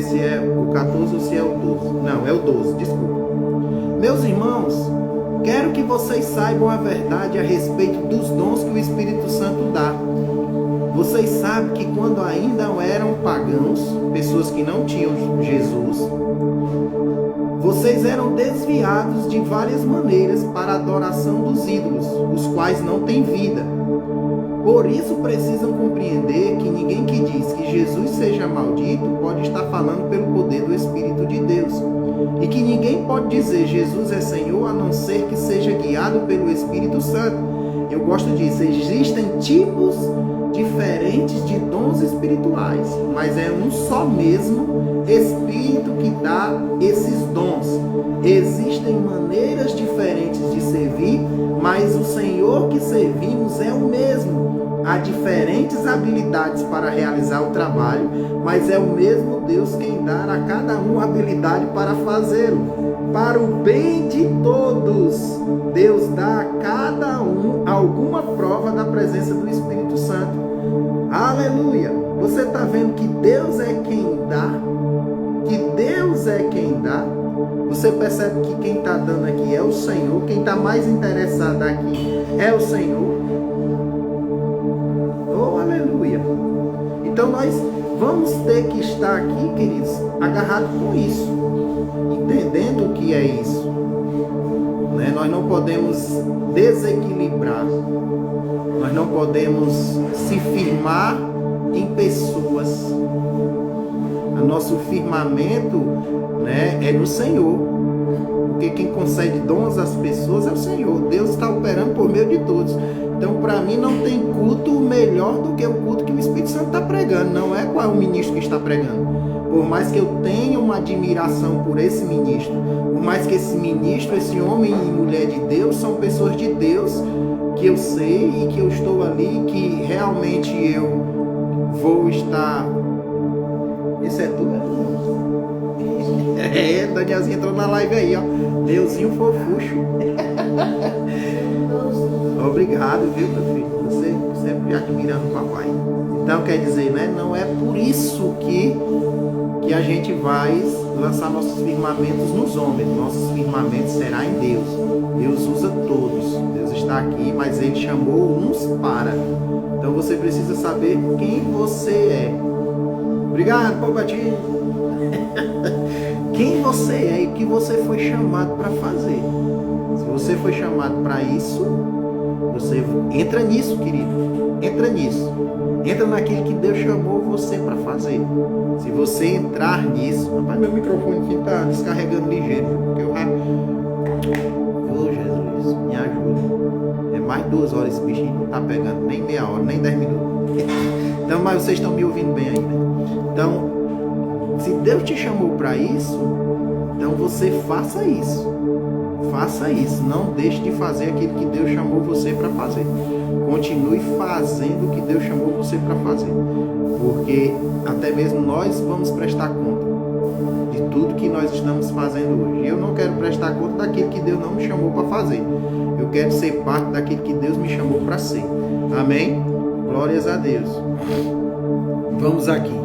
se é o 14 ou se é o 12. Não, é o 12, desculpa. Meus irmãos, quero que vocês saibam a verdade a respeito dos dons que o Espírito Santo dá. Vocês sabem que quando ainda eram pagãos, pessoas que não tinham Jesus, vocês eram desviados de várias maneiras para a adoração dos ídolos, os quais não têm vida. Por isso precisam compreender que ninguém que diz que Jesus seja maldito pode estar falando pelo poder do Espírito de Deus. E que ninguém pode dizer Jesus é Senhor a não ser que seja guiado pelo Espírito Santo. Eu gosto disso. Existem tipos diferentes de dons espirituais, mas é um só mesmo Espírito que dá esses dons. Existem maneiras diferentes de servir, mas o Senhor que servimos é o mesmo. Há diferentes habilidades para realizar o trabalho, mas é o mesmo Deus quem dá a cada um habilidade para fazê-lo. Para o bem de todos, Deus dá a cada um alguma prova da presença do Espírito Santo. Aleluia! Você está vendo que Deus é quem dá? Que Deus é quem dá? Você percebe que quem está dando aqui é o Senhor, quem está mais interessado aqui é o Senhor. Oh, aleluia! Então nós vamos ter que estar aqui, queridos, agarrados com isso, entendendo o que é isso. né? Nós não podemos desequilibrar, nós não podemos se firmar em pessoas. O nosso firmamento, né, é no Senhor, porque quem concede dons às pessoas é o Senhor. Deus está operando por meio de todos. Então, para mim, não tem culto melhor do que o culto que o Espírito Santo está pregando. Não é qual é o ministro que está pregando. Por mais que eu tenha uma admiração por esse ministro, por mais que esse ministro, esse homem e mulher de Deus, são pessoas de Deus, que eu sei e que eu estou ali, que realmente eu vou estar... Isso é tudo? É, Danielzinho entrou na live aí, ó. Deusinho fofucho. Obrigado, viu, meu filho? Você sempre admirando o papai. Então, quer dizer, né? Não é por isso que a gente vai lançar nossos firmamentos nos homens. Nossos firmamentos será em Deus. Deus usa todos. Deus está aqui, mas Ele chamou uns para. Então, você precisa saber quem você é. Obrigado, Palpatinho. Quem você é e o que você foi chamado para fazer. Se você foi chamado para isso, você entra nisso, querido. Entra nisso. Entra naquilo que Deus chamou você para fazer. Se você entrar nisso... Rapaz, meu microfone aqui está descarregando ligeiro. Porque eu... Oh, Jesus, me ajuda. É mais 2 horas esse bichinho. Não está pegando nem meia hora, nem 10 minutos. Então, mas vocês estão me ouvindo bem ainda. Então, se Deus te chamou para isso, então você faça isso. Faça isso. Não deixe de fazer aquilo que Deus chamou você para fazer. Continue fazendo o que Deus chamou você para fazer. Porque até mesmo nós vamos prestar conta de tudo que nós estamos fazendo hoje. Eu não quero prestar conta daquilo que Deus não me chamou para fazer. Eu quero ser parte daquilo que Deus me chamou para ser. Amém? Glórias a Deus. Vamos aqui.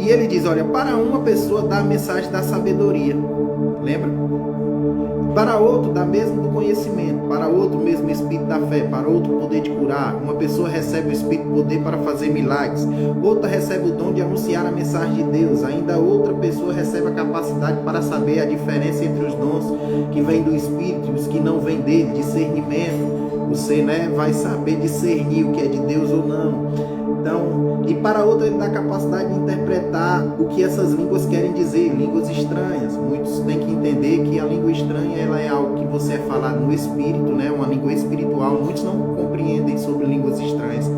E ele diz, olha, para uma pessoa dá a mensagem da sabedoria. Lembra? Para outro dá mesmo do conhecimento. Para outro mesmo o espírito da fé. Para outro o poder de curar. Uma pessoa recebe o espírito poder para fazer milagres. Outra recebe o dom de anunciar a mensagem de Deus. Ainda outra pessoa recebe a capacidade para saber a diferença entre os dons que vêm do espírito e os que não vêm dele. Discernimento. Você, né, vai saber discernir o que é de Deus ou não. Então, e para outra ele dá a capacidade de interpretar o que essas línguas querem dizer, línguas estranhas. Muitos têm que entender que a língua estranha ela é algo que você é falado no espírito, né? Uma língua espiritual. Muitos não compreendem sobre línguas estranhas.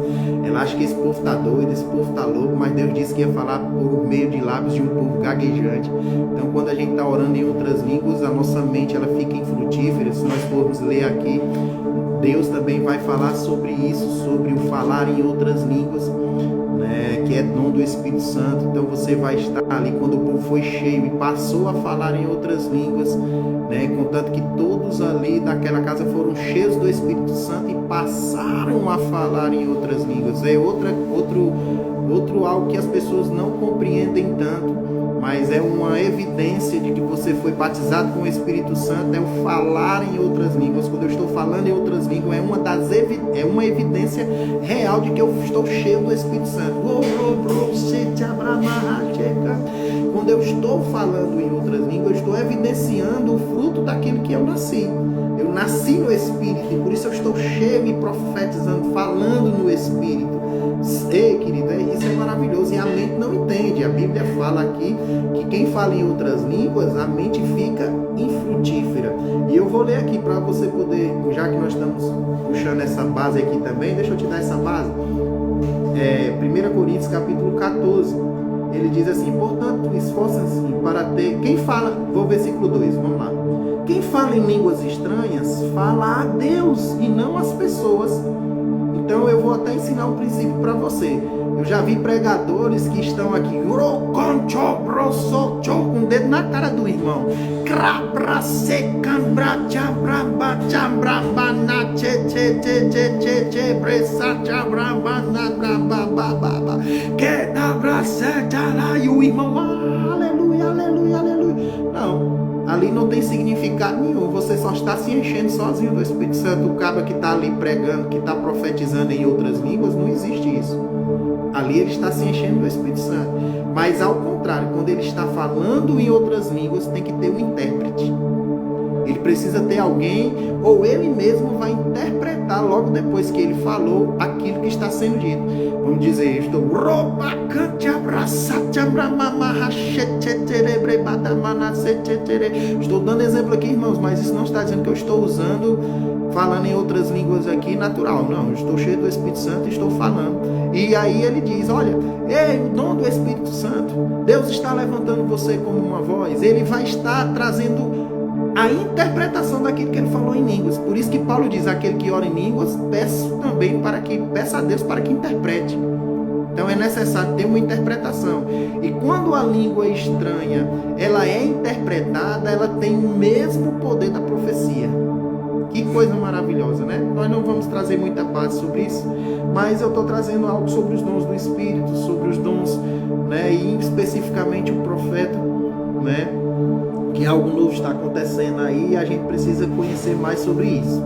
Ela acha que esse povo está doido, esse povo está louco, mas Deus disse que ia falar por meio de lábios de um povo gaguejante. Então, quando a gente está orando em outras línguas, a nossa mente ela fica infrutífera. Se nós formos ler aqui, Deus também vai falar sobre isso, sobre o falar em outras línguas, né, que é dom do Espírito Santo. Então você vai estar ali quando o povo foi cheio e passou a falar em outras línguas, né, contanto que todos ali daquela casa foram cheios do Espírito Santo e passaram a falar em outras línguas. É outro algo que as pessoas não compreendem tanto, mas é uma evidência de que você foi batizado com o Espírito Santo, é o falar em outras línguas. Quando eu estou falando em outras línguas, é uma evidência real de que eu estou cheio do Espírito Santo. Quando eu estou falando em outras línguas, eu estou evidenciando o fruto daquilo que eu nasci. Eu nasci no Espírito e por isso eu estou cheio e profetizando, falando no Espírito. Ei, querida, isso é maravilhoso e a mente não entende. A Bíblia fala aqui que quem fala em outras línguas, a mente fica infrutífera. E eu vou ler aqui para você poder, já que nós estamos puxando essa base aqui também, deixa eu te dar essa base. 1 Coríntios capítulo 14, ele diz assim: portanto, esforçam-se para ter... Quem fala, vou versículo 2, vamos lá. Quem fala em línguas estranhas, fala a Deus e não às pessoas. Então eu vou até ensinar um princípio para você. Eu já vi pregadores que estão aqui com o dedo na cara do irmão. E o irmão, aleluia, aleluia, aleluia. Não. Ali não tem significado nenhum, você só está se enchendo sozinho do Espírito Santo. O cabra que está ali pregando, que está profetizando em outras línguas, não existe isso. Ali ele está se enchendo do Espírito Santo. Mas ao contrário, quando ele está falando em outras línguas, tem que ter um intérprete. Ele precisa ter alguém, ou ele mesmo vai interpretar logo depois que ele falou aquilo que está sendo dito. Vamos dizer, estou dando exemplo aqui, irmãos, mas isso não está dizendo que eu estou falando em outras línguas aqui natural. Não, eu estou cheio do Espírito Santo e estou falando. E aí ele diz, olha, o dom do Espírito Santo, Deus está levantando você como uma voz, ele vai estar trazendo a interpretação daquilo que ele falou em línguas. Por isso que Paulo diz, aquele que ora em línguas, peça a Deus para que interprete. Então é necessário ter uma interpretação. E quando a língua estranha, ela é interpretada, ela tem o mesmo poder da profecia. Que coisa maravilhosa, né? Nós não vamos trazer muita base sobre isso, mas eu estou trazendo algo sobre os dons do Espírito, sobre os dons, né? E especificamente o profeta, né? Que algo novo está acontecendo aí e a gente precisa conhecer mais sobre isso.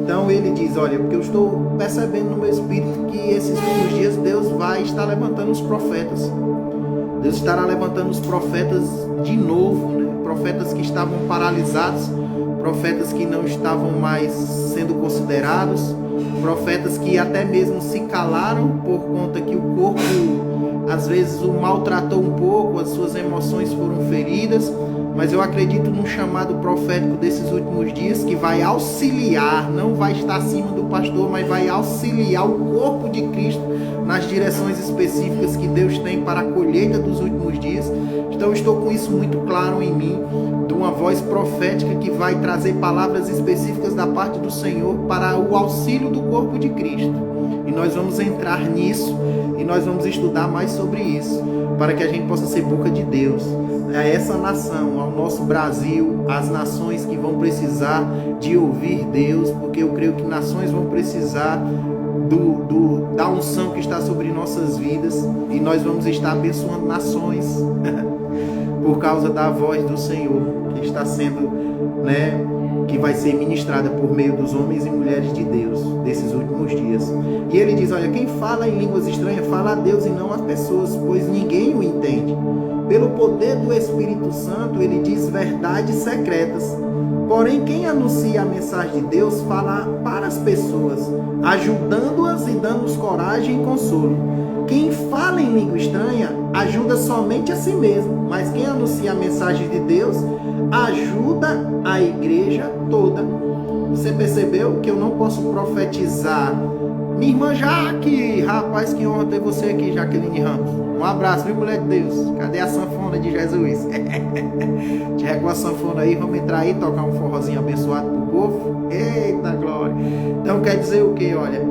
Então ele diz, olha, porque eu estou percebendo no meu espírito que esses últimos dias Deus vai estar levantando os profetas. Deus estará levantando os profetas de novo, né? Profetas que estavam paralisados, profetas que não estavam mais sendo considerados, profetas que até mesmo se calaram por conta que o corpo às vezes o maltratou um pouco, as suas emoções foram feridas. Mas eu acredito num chamado profético desses últimos dias que vai auxiliar, não vai estar acima do pastor, mas vai auxiliar o corpo de Cristo nas direções específicas que Deus tem para a colheita dos últimos dias. Então eu estou com isso muito claro em mim, de uma voz profética que vai trazer palavras específicas da parte do Senhor para o auxílio do corpo de Cristo. E nós vamos entrar nisso e nós vamos estudar mais sobre isso, para que a gente possa ser boca de Deus a essa nação, ao nosso Brasil, as nações que vão precisar de ouvir Deus, porque eu creio que nações vão precisar da unção que está sobre nossas vidas, e nós vamos estar abençoando nações por causa da voz do Senhor que está sendo, né, que vai ser ministrada por meio dos homens e mulheres de Deus desses últimos dias. E ele diz, olha, quem fala em línguas estranhas fala a Deus e não às pessoas, pois ninguém o entende. Pelo poder do Espírito Santo, ele diz verdades secretas. Porém, quem anuncia a mensagem de Deus fala para as pessoas, ajudando-as e dando-os coragem e consolo. Quem fala em língua estranha ajuda somente a si mesmo, mas quem anuncia a mensagem de Deus ajuda a igreja toda. Você percebeu que eu não posso profetizar? Minha irmã Jaque, rapaz, que honra ter você aqui, Jaqueline Ramos. Um abraço, viu, mulher de Deus? Cadê a sanfona de Jesus? Tiver com a sanfona aí, vamos entrar aí, tocar um forrozinho abençoado pro povo. Eita glória! Então quer dizer o que? Olha,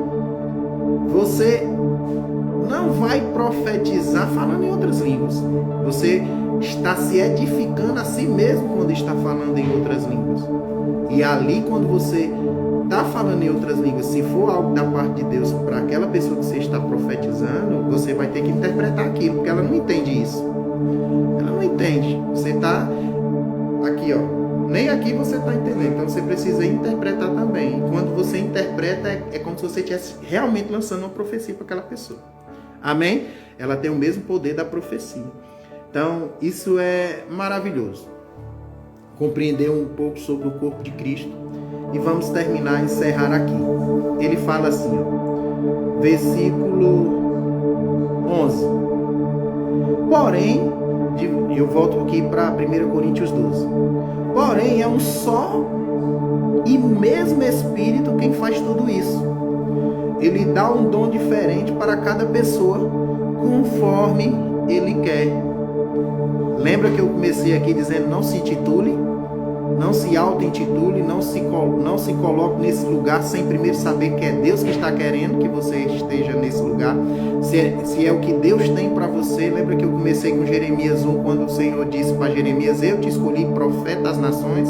você não vai profetizar falando em outras línguas. Você está se edificando a si mesmo quando está falando em outras línguas. E ali, quando você está falando em outras línguas, se for algo da parte de Deus para aquela pessoa que você está profetizando, você vai ter que interpretar aquilo, porque ela não entende isso. Ela não entende. Você está aqui, ó. Nem aqui você está entendendo. Então você precisa interpretar também. E quando você interpreta, é como se você estivesse realmente lançando uma profecia para aquela pessoa. Amém? Ela tem o mesmo poder da profecia. Então, isso é maravilhoso. Compreender um pouco sobre o corpo de Cristo. E vamos terminar, encerrar aqui. Ele fala assim, ó, versículo 11. Porém, eu volto aqui para 1 Coríntios 12. Porém, é um só e mesmo Espírito quem faz tudo isso. Ele dá um dom diferente para cada pessoa, conforme Ele quer. Lembra que eu comecei aqui dizendo, não se intitule, não se auto-intitule, não se coloque nesse lugar sem primeiro saber que é Deus que está querendo que você esteja nesse lugar. Se é o que Deus tem para você. Lembra que eu comecei com Jeremias 1, quando o Senhor disse para Jeremias, eu te escolhi profeta das nações.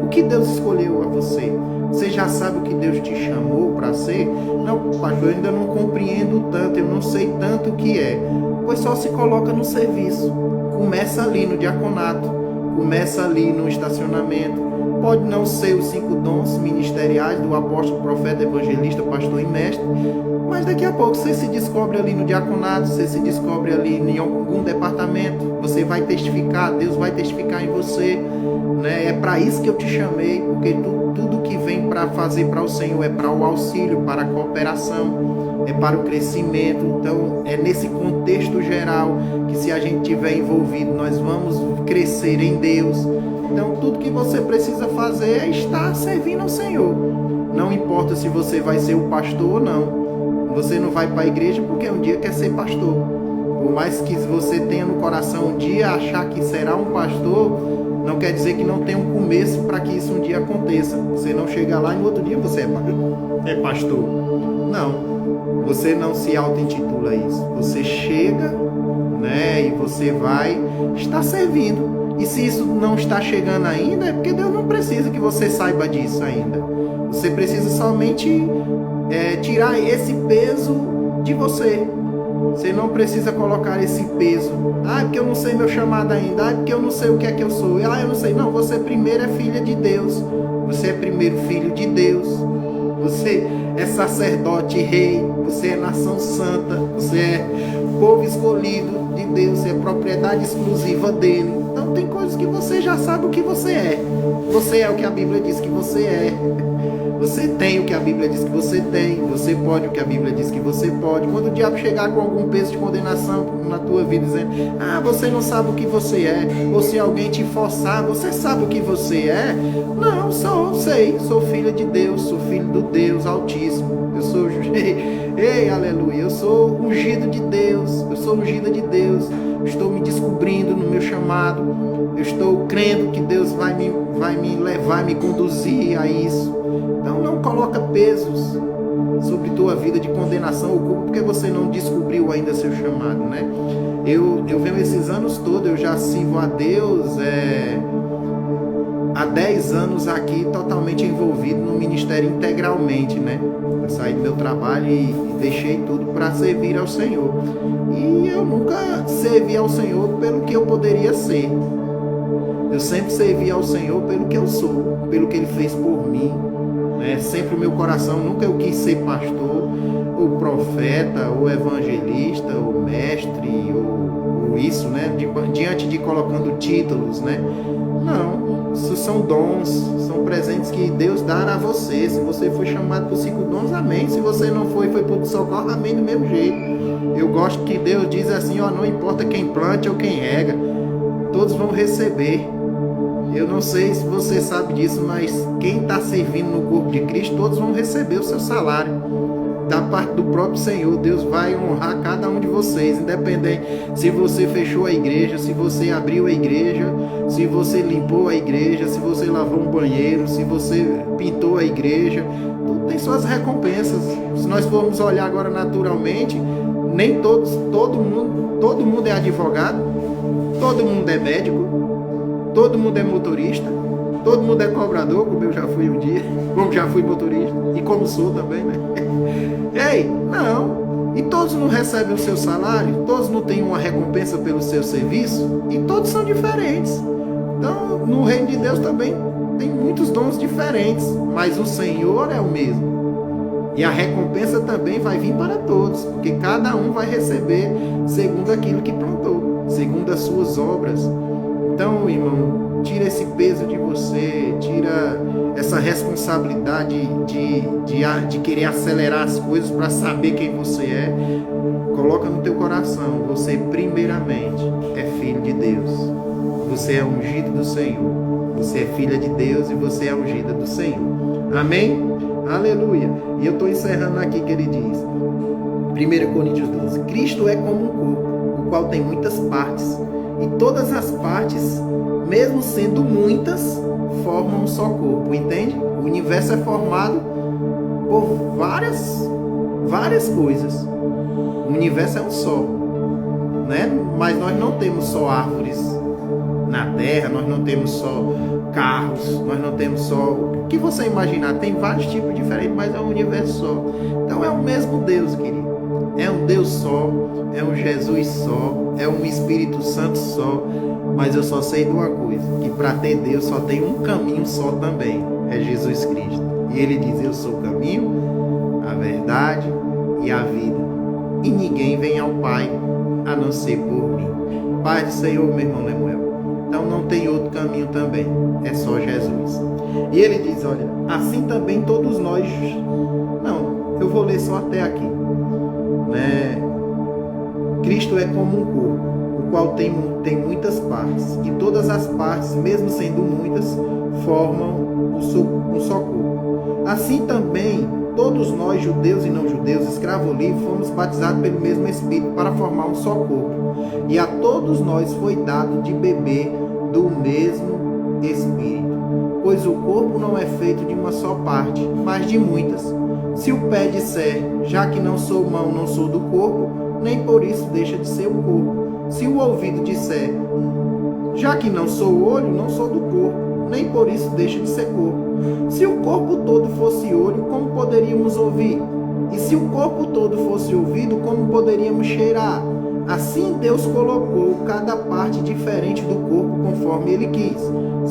O que Deus escolheu a você? Você já sabe o que Deus te chamou para ser? Não, pastor, eu ainda não compreendo tanto, eu não sei tanto o que é. Pois só se coloca no serviço. Começa ali no diaconato. Começa ali no estacionamento. Pode não ser os 5 dons ministeriais do apóstolo, profeta, evangelista, pastor e mestre, Mas daqui a pouco você se descobre ali no diaconato, você se descobre ali em algum departamento, você vai testificar, Deus vai testificar em você, né? É para isso que eu te chamei, porque tudo que vem para fazer para o Senhor é para o auxílio, para a cooperação, é para o crescimento. Então é nesse contexto geral que, se a gente tiver envolvido, nós vamos crescer em Deus. Então tudo que você precisa fazer é estar servindo ao Senhor. Não importa se você vai ser o pastor ou não. Você não vai para a igreja porque um dia quer ser pastor. Por mais que você tenha no coração um dia achar que será um pastor, não quer dizer que não tem um começo para que isso um dia aconteça. Você não chega lá e no outro dia você é pastor. Não. Você não se auto-intitula isso. Você chega, né, e você vai estar servindo. E se isso não está chegando ainda, é porque Deus não precisa que você saiba disso ainda. Você precisa somente tirar esse peso de você. Você não precisa colocar esse peso. Ah, porque eu não sei meu chamado ainda. Ah, porque eu não sei o que é que eu sou. Ah, eu não sei. Não, você primeiro é filha de Deus. Você é primeiro filho de Deus. Você é sacerdote e rei. Você é nação santa. Você é povo escolhido de Deus. Você é propriedade exclusiva dele. Então tem coisas que você já sabe o que você é. Você é o que a Bíblia diz que você é. Você tem o que a Bíblia diz que você tem. Você pode o que a Bíblia diz que você pode. Quando o diabo chegar com algum peso de condenação na tua vida, dizendo: ah, você não sabe o que você é, ou se alguém te forçar, você sabe o que você é? Não, sou filha de Deus, sou filho do Deus Altíssimo. Eu sou, ei, aleluia, eu sou ungido de Deus, eu sou ungida de Deus. Eu estou me descobrindo no meu chamado. Eu estou crendo que Deus vai me levar, me conduzir a isso. Então não coloca pesos sobre tua vida de condenação ou culpa, porque você não descobriu ainda seu chamado, né? Eu venho esses anos todos, eu já sirvo a Deus há 10 anos aqui, totalmente envolvido no ministério integralmente, né? Eu saí do meu trabalho e deixei tudo para servir ao Senhor. E eu nunca servi ao Senhor pelo que eu poderia ser. Eu sempre servi ao Senhor pelo que eu sou, pelo que Ele fez por mim. Sempre o meu coração, nunca eu quis ser pastor, ou profeta, ou evangelista, ou mestre, ou isso, né? Diante de colocando títulos, né? Não, isso são dons, são presentes que Deus dá a você. Se você foi chamado por 5 dons, amém. Se você não foi por socorro, amém do mesmo jeito. Eu gosto que Deus diz assim, ó, não importa quem plante ou quem rega, todos vão receber. Eu não sei se você sabe disso, mas quem está servindo no corpo de Cristo, todos vão receber o seu salário. Da parte do próprio Senhor, Deus vai honrar cada um de vocês, independente se você fechou a igreja, se você abriu a igreja, se você limpou a igreja, se você lavou um banheiro, se você pintou a igreja, tudo tem suas recompensas. Se nós formos olhar agora naturalmente, nem todo mundo é advogado, todo mundo é médico, todo mundo é motorista, todo mundo é cobrador, como eu já fui um dia, como já fui motorista, e como sou também, né? Ei, não, e todos não recebem o seu salário, todos não têm uma recompensa pelo seu serviço, e todos são diferentes. Então, no reino de Deus também tem muitos dons diferentes, mas o Senhor é o mesmo. E a recompensa também vai vir para todos, porque cada um vai receber segundo aquilo que plantou, segundo as suas obras. Então, irmão, tira esse peso de você, tira essa responsabilidade de querer acelerar as coisas para saber quem você é. Coloca no teu coração, você primeiramente é filho de Deus. Você é ungido do Senhor. Você é filha de Deus e você é ungida do Senhor. Amém? Aleluia. E eu estou encerrando aqui que ele diz, 1 Coríntios 12, Cristo é como um corpo, o qual tem muitas partes. E todas as partes, mesmo sendo muitas, formam um só corpo, entende? O universo é formado por várias coisas. O universo é um só, né? Mas nós não temos só árvores na terra, nós não temos só carros, nós não temos só... O que você imaginar, tem vários tipos diferentes, mas é um universo só. Então é o mesmo Deus, querido. É um Deus só, é um Jesus só, é um Espírito Santo só, mas eu só sei de uma coisa, que para ter Deus só tem um caminho só também, é Jesus Cristo. E ele diz, eu sou o caminho, a verdade e a vida. E ninguém vem ao Pai a não ser por mim. Pai do Senhor, meu irmão Lemuel. Então não tem outro caminho também, é só Jesus. E ele diz, olha, assim também todos nós... Não, eu vou ler só até aqui. Né? Cristo é como um corpo, o qual tem muitas partes, e todas as partes, mesmo sendo muitas, formam um só corpo. Assim também, todos nós, judeus e não judeus, escravos ou livres, fomos batizados pelo mesmo Espírito para formar um só corpo. E a todos nós foi dado de beber do mesmo Espírito. Pois o corpo não é feito de uma só parte, mas de muitas. Se o pé disser, já que não sou mão, não sou do corpo, nem por isso deixa de ser o corpo. Se o ouvido disser, já que não sou olho, não sou do corpo, nem por isso deixa de ser corpo. Se o corpo todo fosse olho, como poderíamos ouvir? E se o corpo todo fosse ouvido, como poderíamos cheirar? Assim Deus colocou cada parte diferente do corpo conforme Ele quis.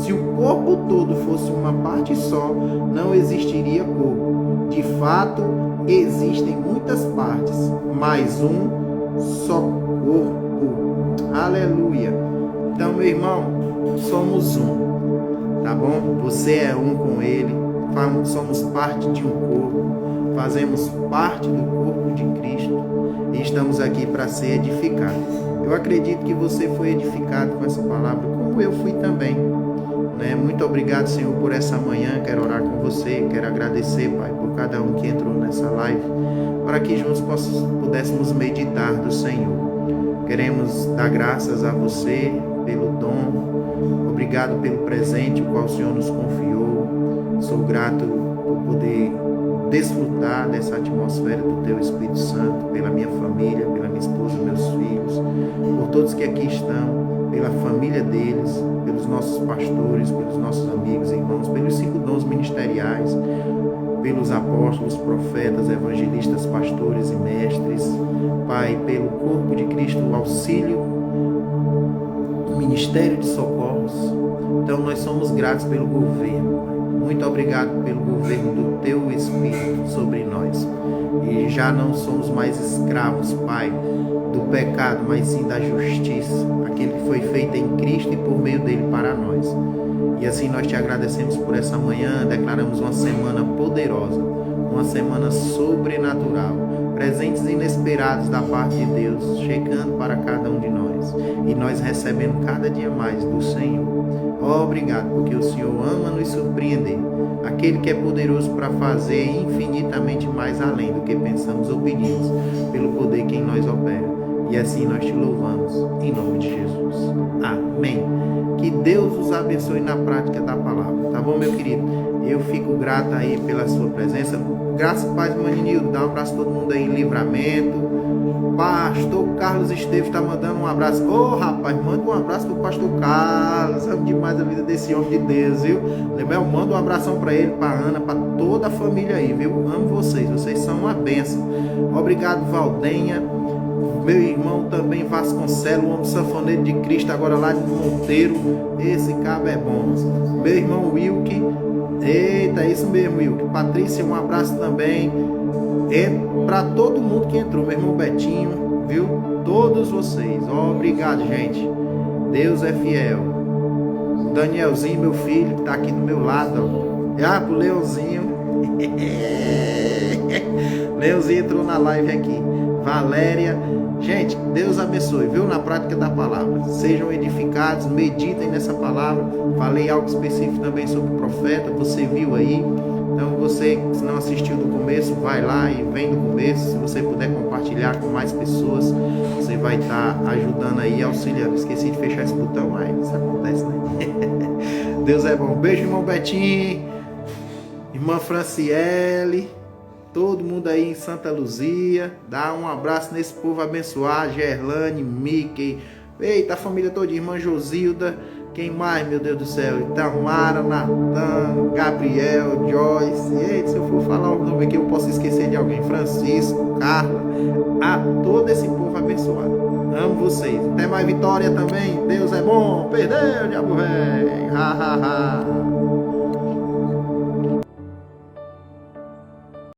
Se o corpo todo fosse uma parte só, não existiria corpo. De fato, existem muitas partes, mas um só corpo. Aleluia! Então, meu irmão, somos um, tá bom? Você é um com Ele, somos parte de um corpo, fazemos parte do corpo de Cristo e estamos aqui para ser edificados. Eu acredito que você foi edificado com essa palavra, como eu fui também. Muito obrigado, Senhor, por essa manhã. Quero orar com você, quero agradecer, Pai, por cada um que entrou nessa live, para que juntos pudéssemos meditar do Senhor. Queremos dar graças a você pelo dom. Obrigado pelo presente o qual o Senhor nos confiou. Sou grato por poder desfrutar dessa atmosfera do Teu Espírito Santo, pela minha família, pela minha esposa, meus filhos, por todos que aqui estão, pela família deles, pelos nossos pastores, pelos nossos amigos e irmãos, pelos 5 dons ministeriais, pelos apóstolos, profetas, evangelistas, pastores e mestres. Pai, pelo corpo de Cristo, o auxílio, o ministério de socorros. Então nós somos gratos pelo governo. Muito obrigado pelo governo do Teu Espírito sobre nós. E já não somos mais escravos, Pai, do pecado, mas sim da justiça, aquele que foi feito em Cristo e por meio dele para nós. E assim nós te agradecemos por essa manhã, declaramos uma semana poderosa, uma semana sobrenatural, presentes inesperados da parte de Deus, chegando para cada um de nós, e nós recebendo cada dia mais do Senhor. Obrigado, porque o Senhor ama nos surpreender, aquele que é poderoso para fazer infinitamente mais além do que pensamos ou pedimos, pelo poder que em nós opera. E assim nós te louvamos, em nome de Jesus. Amém. Que Deus os abençoe na prática da palavra, tá bom, meu querido? Eu fico grato aí pela sua presença. Graças a Paz, Maninildo. Dá um abraço a todo mundo aí em Livramento. Pastor Carlos Esteves está mandando um abraço. Ô, rapaz, manda um abraço pro Pastor Carlos. Amo demais a vida desse homem de Deus, viu? Lemel, manda um abração para ele, para Ana, para toda a família aí, viu? Amo vocês são uma bênção. Obrigado, Valdenha. Meu irmão também, Vasconcelos, o homem sanfoneiro de Cristo, agora lá de Monteiro. Esse cabo é bom. Meu irmão Wilke. Eita, é isso mesmo, Wilke. Patrícia, um abraço também. Para todo mundo que entrou, meu irmão Betinho, viu? Todos vocês. Obrigado, gente. Deus é fiel. O Danielzinho, meu filho, que tá aqui do meu lado, ó. Pro Leãozinho. Leãozinho entrou na live aqui. Valéria. Gente, Deus abençoe, viu? Na prática da palavra. Sejam edificados, meditem nessa palavra. Falei algo específico também sobre o profeta, você viu aí. Então você, se não assistiu do começo, vai lá e vem do começo. Se você puder compartilhar com mais pessoas, você vai estar ajudando aí, auxiliando. Esqueci de fechar esse botão, mas isso acontece, né? Deus é bom. Beijo, irmão Betinho, irmã Franciele, todo mundo aí em Santa Luzia. Dá um abraço nesse povo abençoado. Gerlane, Mickey, eita, a família toda, irmã Josilda. Quem mais, meu Deus do céu? Itamara, Natan, Gabriel, Joyce. Eita, se eu for falar o nome aqui, eu posso esquecer de alguém. Francisco, Carla. A todo esse povo abençoado. Amo vocês. Até mais, Vitória também. Deus é bom. Perdeu, diabo velho. Ha, ha, ha.